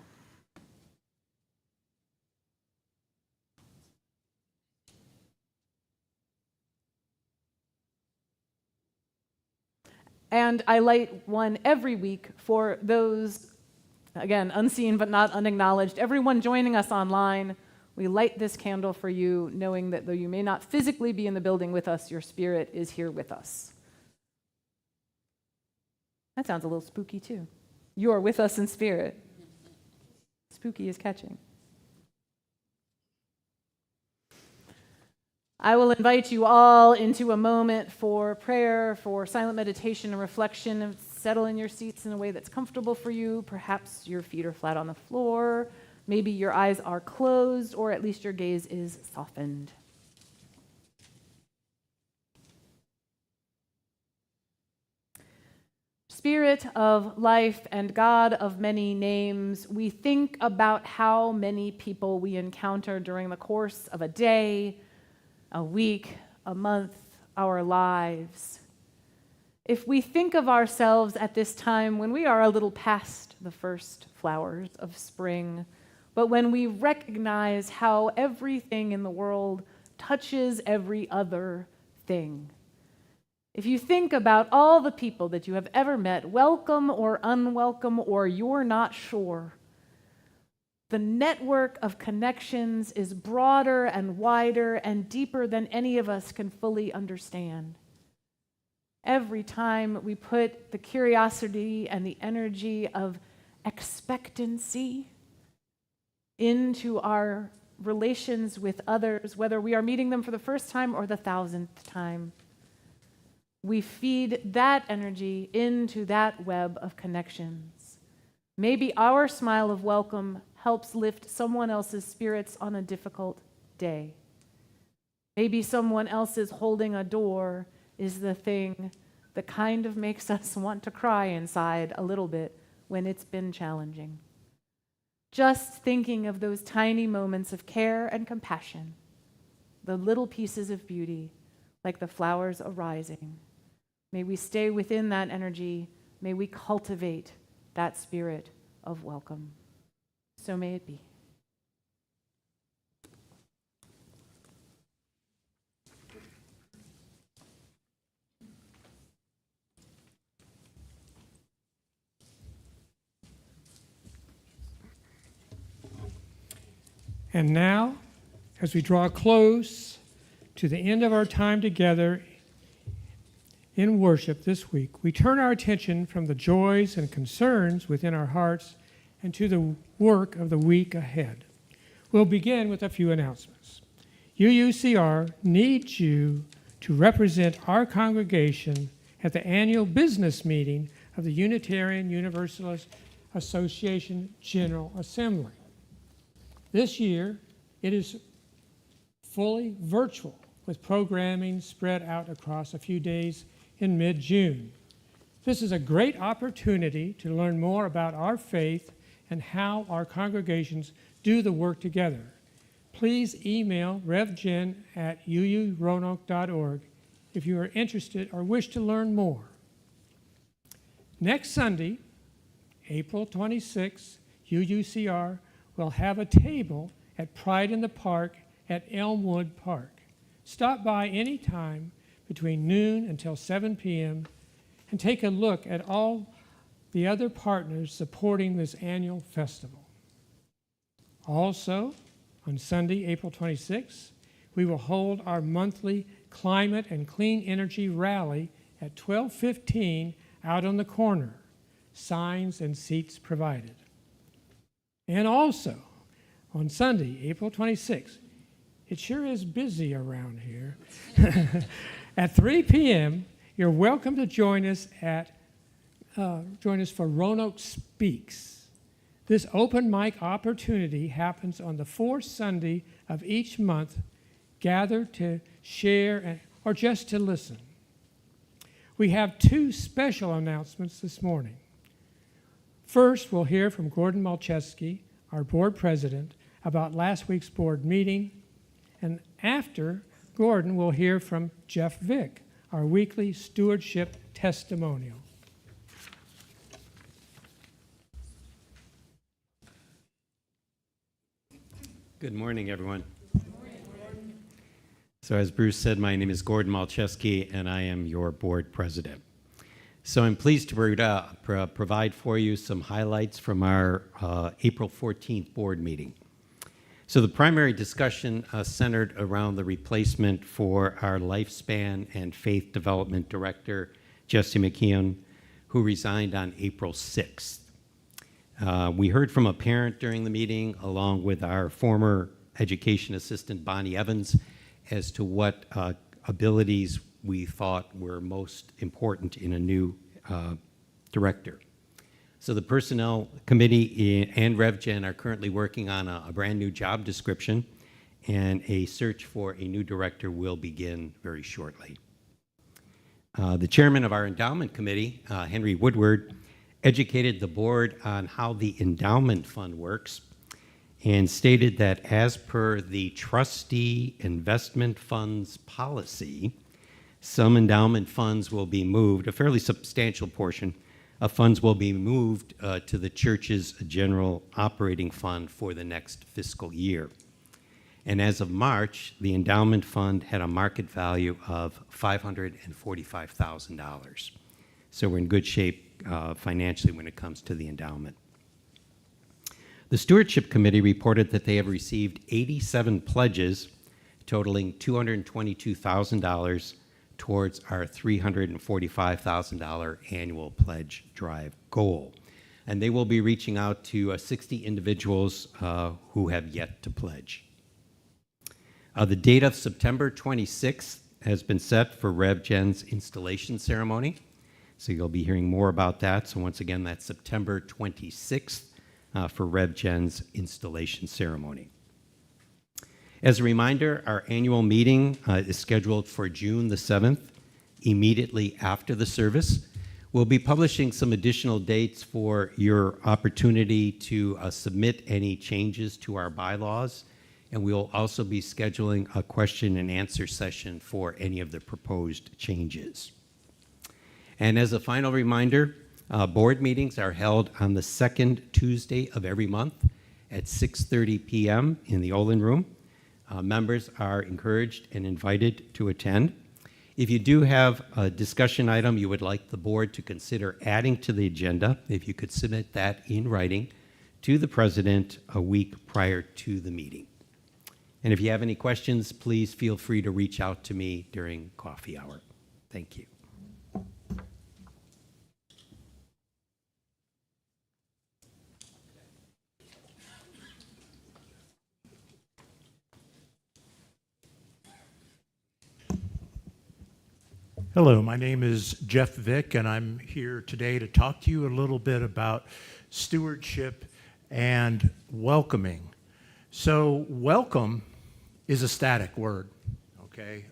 And I light one every week for those, again, unseen but not unacknowledged, everyone joining us online. We light this candle for you, knowing that though you may not physically be in the building with us, your spirit is here with us. That sounds a little spooky too. You are with us in spirit. Spooky is catching. I will invite you all into a moment for prayer, for silent meditation and reflection. Settle in your seats in a way that's comfortable for you. Perhaps your feet are flat on the floor. Maybe your eyes are closed, or at least your gaze is softened. Spirit of life and God of many names, we think about how many people we encounter during the course of a day, a week, a month, our lives. If we think of ourselves at this time when we are a little past the first flowers of spring, but when we recognize how everything in the world touches every other thing. If you think about all the people that you have ever met, welcome or unwelcome, or you're not sure, the network of connections is broader and wider and deeper than any of us can fully understand. Every time we put the curiosity and the energy of expectancy into our relations with others, whether we are meeting them for the first time or the 1,000th time, we feed that energy into that web of connections. Maybe our smile of welcome helps lift someone else's spirits on a difficult day. Maybe someone else's holding a door is the thing that kind of makes us want to cry inside a little bit when it's been challenging. Just thinking of those tiny moments of care and compassion, the little pieces of beauty, like the flowers arising. May we stay within that energy. May we cultivate that spirit of welcome. So may it be. And now, as we draw close to the end of our time together in worship this week, we turn our attention from the joys and concerns within our hearts and to the work of the week ahead. We'll begin with a few announcements. UUCR needs you to represent our congregation at the annual business meeting of the Unitarian Universalist Association General Assembly. This year, it is fully virtual, with programming spread out across a few days in mid-June. This is a great opportunity to learn more about our faith and how our congregations do the work together. Please email revgen@uuroanoke.org if you are interested or wish to learn more. Next Sunday, April 26th, UUCR will have a table at Pride in the Park at Elmwood Park. Stop by any time between noon until 7 p.m. and take a look at all the other partners supporting this annual festival. Also, on Sunday, April 26th, we will hold our monthly Climate and Clean Energy Rally at 12:15 out on the corner. Signs and seats provided. And also, on Sunday, April 26th, it sure is busy around here. At 3 p.m., you're welcome to join us for Roanoke Speaks. This open mic opportunity happens on the fourth Sunday of each month. Gather to share or just to listen. We have two special announcements this morning. First, we'll hear from Gordon Malczewski, our board president, about last week's board meeting. And after Gordon, we'll hear from Jeff Vick, our weekly stewardship testimonial. Good morning, everyone. So as Bruce said, my name is Gordon Malczewski, and I am your board president. So I'm pleased to provide for you some highlights from our April 14th board meeting. So the primary discussion centered around the replacement for our Lifespan and Faith Development Director, Jesse McKeon, who resigned on April 6th. We heard from a parent during the meeting, along with our former education assistant, Bonnie Evans, as to what abilities we thought were most important in a new director. So the Personnel Committee and RevGen are currently working on a brand new job description, and a search for a new director will begin very shortly. The chairman of our endowment committee, Henry Woodward, educated the board on how the endowment fund works and stated that as per the trustee investment funds policy, some endowment funds will be moved, a fairly substantial portion of funds will be moved to the church's general operating fund for the next fiscal year. And as of March, the endowment fund had a market value of $545,000. So we're in good shape financially when it comes to the endowment. The Stewardship Committee reported that they have received 87 pledges totaling $222,000 towards our $345,000 annual pledge drive goal. And they will be reaching out to 60 individuals who have yet to pledge. The date of September 26th has been set for RevGen's installation ceremony. So you'll be hearing more about that. So once again, that's September 26th for Rev Jen's installation ceremony. As a reminder, our annual meeting is scheduled for June the 7th, immediately after the service. We'll be publishing some additional dates for your opportunity to submit any changes to our bylaws, and we'll also be scheduling a question and answer session for any of the proposed changes. And as a final reminder, board meetings are held on the second Tuesday of every month at 6:30 p.m. in the Olin Room. Members are encouraged and invited to attend. If you do have a discussion item you would like the board to consider adding to the agenda, if you could submit that in writing to the president a week prior to the meeting. And if you have any questions, please feel free to reach out to me during coffee hour. Thank you. Hello, my name is Jeff Vick, and I'm here today to talk to you a little bit about stewardship and welcoming. So, welcome is a static word, okay?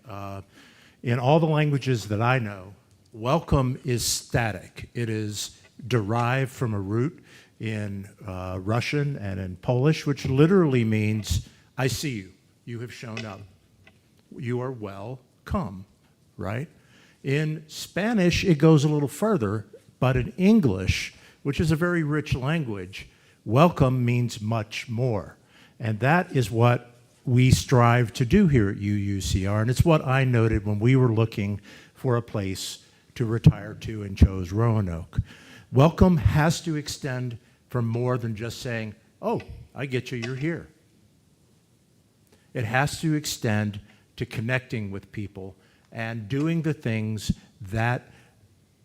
In all the languages that I know, welcome is static. It is derived from a root in Russian and in Polish, which literally means, I see you, you have shown up, you are welcome, right? In Spanish, it goes a little further, but in English, which is a very rich language, welcome means much more. And that is what we strive to do here at UUCR, and it's what I noted when we were looking for a place to retire to and chose Roanoke. Welcome has to extend from more than just saying, oh, I get you, you're here. It has to extend to connecting with people and doing the things that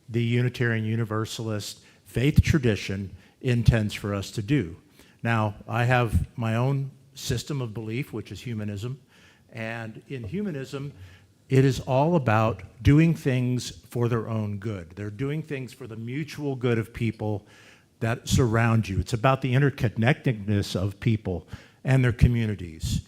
the Unitarian Universalist faith tradition intends for us to do. Now, I have my own system of belief, which is humanism, and in humanism, it is all about doing things for their own good. They're doing things for the mutual good of people that surround you. It's about the interconnectedness of people and their communities.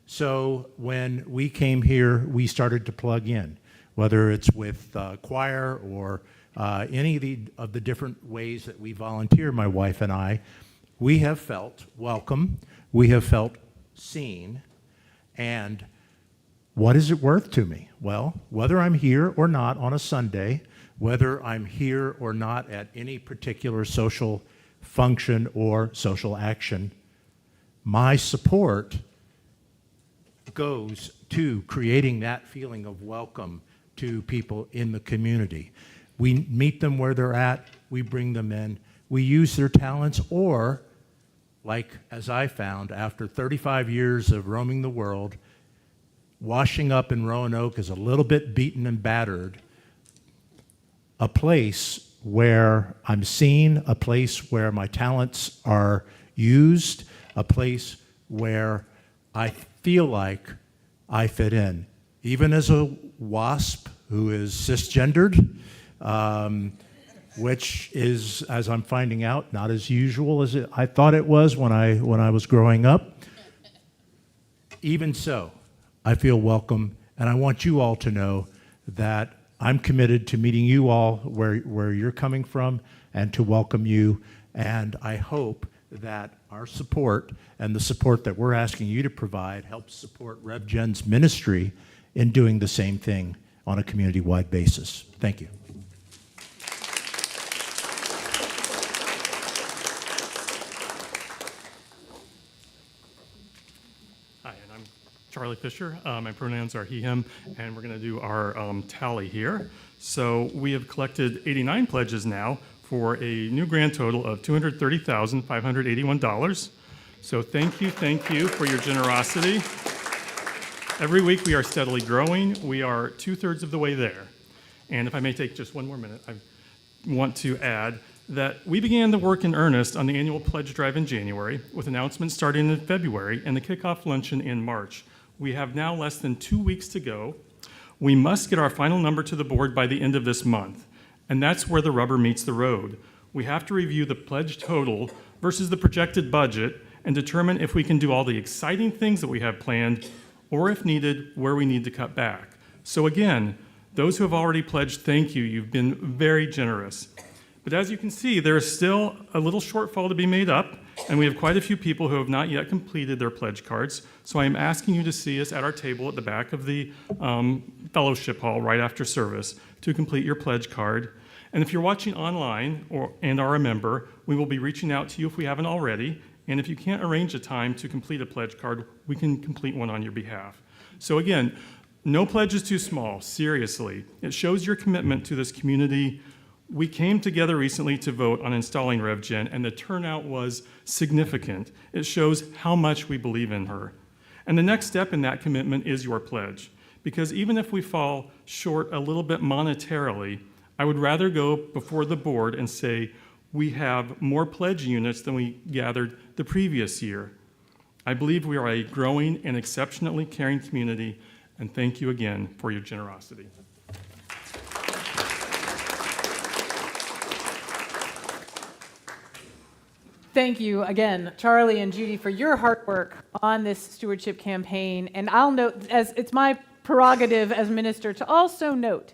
So when we came here, we started to plug in, whether it's with choir or any of the different ways that we volunteer, my wife and I. We have felt welcome, we have felt seen, and what is it worth to me? Well, whether I'm here or not on a Sunday, whether I'm here or not at any particular social function or social action, my support goes to creating that feeling of welcome to people in the community. We meet them where they're at, we bring them in, we use their talents, or, like as I found after 35 years of roaming the world, washing up in Roanoke is a little bit beaten and battered, a place where I'm seen, a place where my talents are used, a place where I feel like I fit in. Even as a WASP who is cisgendered, which is, as I'm finding out, not as usual as I thought it was when I was growing up. Even so, I feel welcome, and I want you all to know that I'm committed to meeting you all where you're coming from and to welcome you, and I hope that our support and the support that we're asking you to provide helps support Rev Jen's ministry in doing the same thing on a community-wide basis. Thank you. Hi, and I'm Charlie Fisher. My pronouns are he, him, and we're going to do our tally here. So we have collected 89 pledges now for a new grand total of $230,581. So thank you for your generosity. Every week we are steadily growing. We are 2/3 of the way there. And if I may take just one more minute, I want to add that we began the work in earnest on the annual pledge drive in January, with announcements starting in February and the kickoff luncheon in March. We have now less than 2 weeks to go. We must get our final number to the board by the end of this month. And that's where the rubber meets the road. We have to review the pledge total versus the projected budget and determine if we can do all the exciting things that we have planned, or if needed, where we need to cut back. So again, those who have already pledged, thank you. You've been very generous. But as you can see, there is still a little shortfall to be made up, and we have quite a few people who have not yet completed their pledge cards. So I am asking you to see us at our table at the back of the fellowship hall right after service to complete your pledge card. And if you're watching online and are a member, we will be reaching out to you if we haven't already. And if you can't arrange a time to complete a pledge card, we can complete one on your behalf. So again, no pledge is too small, seriously. It shows your commitment to this community. We came together recently to vote on installing RevGen, and the turnout was significant. It shows how much we believe in her. And the next step in that commitment is your pledge. Because even if we fall short a little bit monetarily, I would rather go before the board and say, we have more pledge units than we gathered the previous year. I believe we are a growing and exceptionally caring community, and thank you again for your generosity. Thank you again, Charlie and Judy, for your hard work on this stewardship campaign. And I'll note, as it's my prerogative as minister, to also note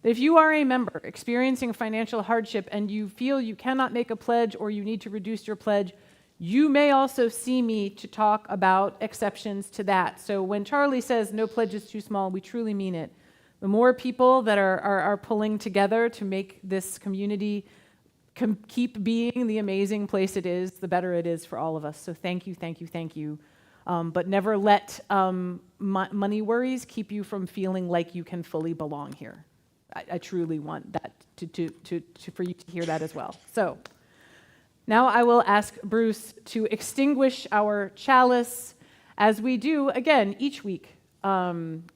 that if you are a member experiencing financial hardship and you feel you cannot make a pledge or you need to reduce your pledge, you may also see me to talk about exceptions to that. So when Charlie says no pledge is too small, we truly mean it. The more people that are pulling together to make this community keep being the amazing place it is, the better it is for all of us. So thank you, thank you, thank you. But never let money worries keep you from feeling like you can fully belong here. I truly want that for you to hear that as well. So now I will ask Bruce to extinguish our chalice, as we do, again, each week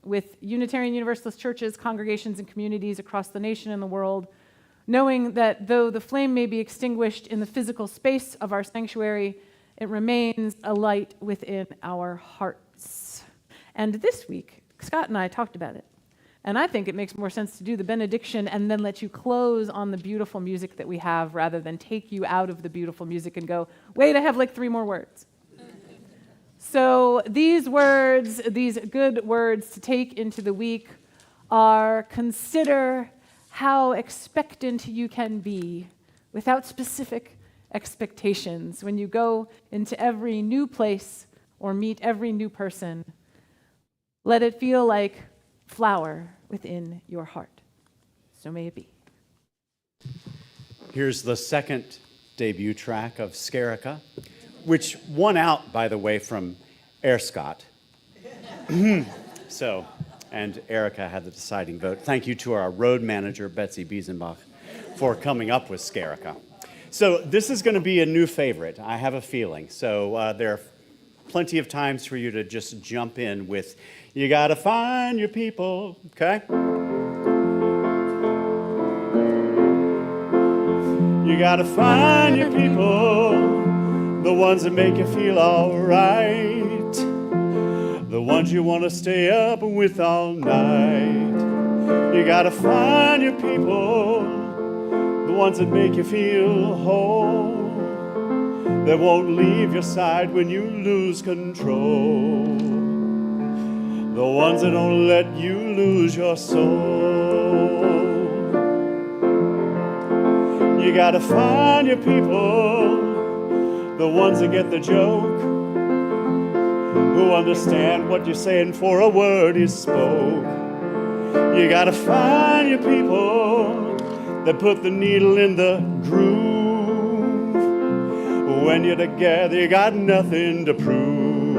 with Unitarian Universalist churches, congregations, and communities across the nation and the world, knowing that though the flame may be extinguished in the physical space of our sanctuary, it remains a light within our hearts. And this week, Scott and I talked about it. And I think it makes more sense to do the benediction and then let you close on the beautiful music that we have rather than take you out of the beautiful music and go, wait, I have like 3 more words. So these words, these good words to take into the week are: consider how expectant you can be without specific expectations when you go into every new place or meet every new person. Let it feel like flower within your heart. So may it be. Here's the second debut track of Scarica, which won out, by the way, from Air Scott. And Erica had the deciding vote. Thank you to our road manager, Betsy Biesenbach, for coming up with Scarica. So this is going to be a new favorite, I have a feeling. So there are plenty of times for you to just jump in with, you got to find your people, okay? You got to find your people, the ones that make you feel all right. The ones you want to stay up with all night. You gotta find your people, the ones that make you feel whole, that won't leave your side when you lose control, the ones that don't let you lose your soul. You gotta find your people, the ones that get the joke, who understand what you're saying for a word is spoke. You gotta find your people that put the needle in the groove. When you're together, you got nothing to prove.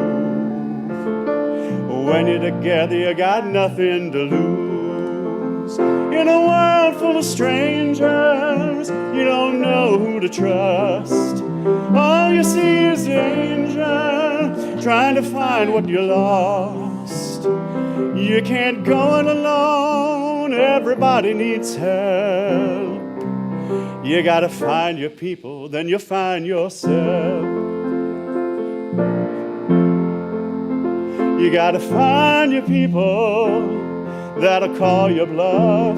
When you're together, you got nothing to lose. In a world full of strangers, you don't know who to trust. All you see is danger, trying to find what you lost. You can't go it alone, everybody needs help. You gotta find your people, then you'll find yourself. You gotta find your people that'll call your bluff,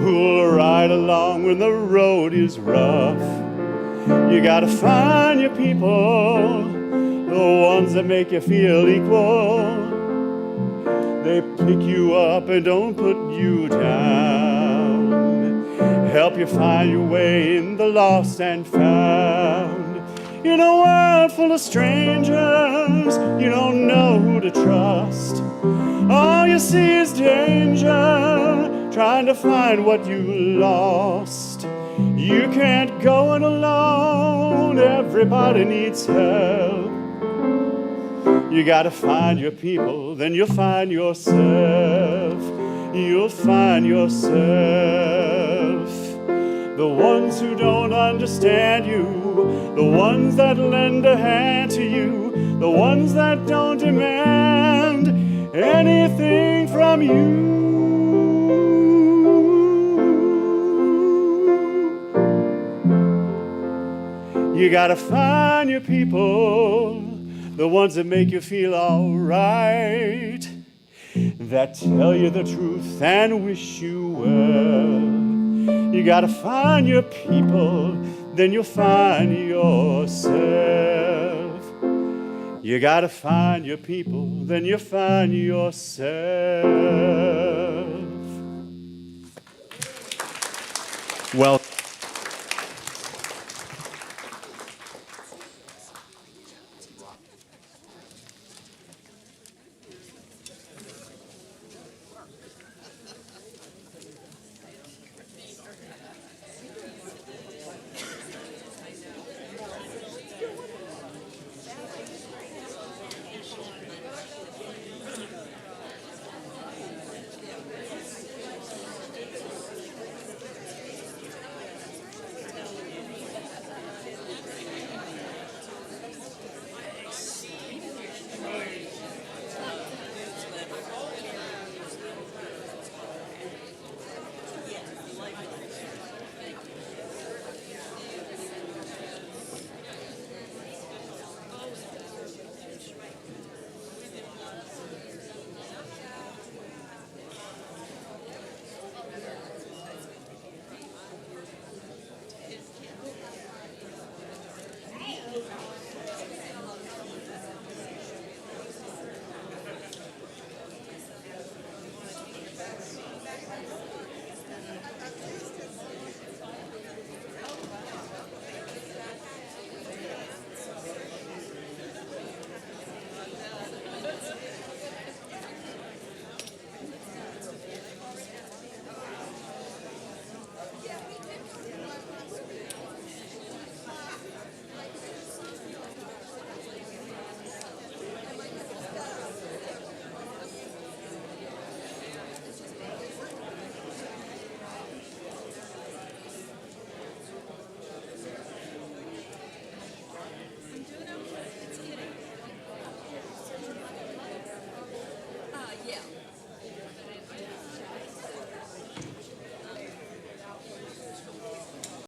who'll ride along when the road is rough. You gotta find your people, the ones that make you feel equal. They pick you up and don't put you down. Help you find your way in the lost and found. In a world full of strangers, you don't know who to trust. All you see is danger, trying to find what you lost. You can't go it alone, everybody needs help. You gotta find your people, then you'll find yourself. You'll find yourself. The ones who don't understand you, the ones that lend a hand to you, the ones that don't demand anything from you. You gotta find your people, the ones that make you feel all right, that tell you the truth and wish you well. You gotta find your people, then you'll find yourself. You gotta find your people, then you'll find yourself.